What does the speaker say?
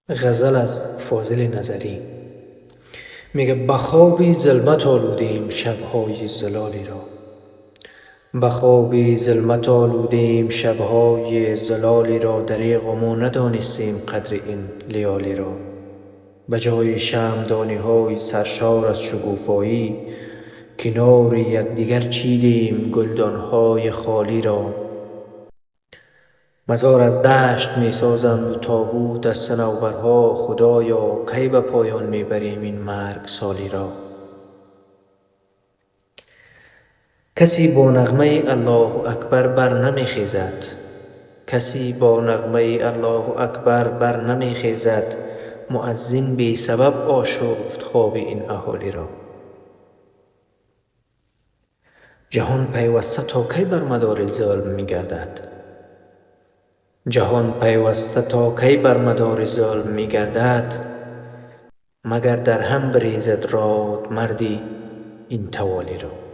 غزل از فاضل نظری. میگه به خوابی ظلمت آلودیم شبهای زلالی را، به خوابی ظلمت آلودیم شبهای زلالی را، دریغ و ما ندانستیم قدر این لیالی را. به جای شمعدانی های سرشار از شکوفایی، کنار یکدیگر چیدیم گلدان های خالی را. مزار از دشت می سازند و تابوت از صنوبرها، خدایا کی به پایان می بریم این مرگ سالی را. کسی با نغمه الله اکبر بر نمی خیزد، کسی با نغمه الله اکبر بر نمی خیزد، مؤذن بی سبب آشفت خواب این اهالی را. جهان پیوسته تا کی بر مدار ظلم می گردد، جهان پیوسته تا کی بر مدار ظلم می گردد، مگر در هم بریزد راد مردی این توالی را.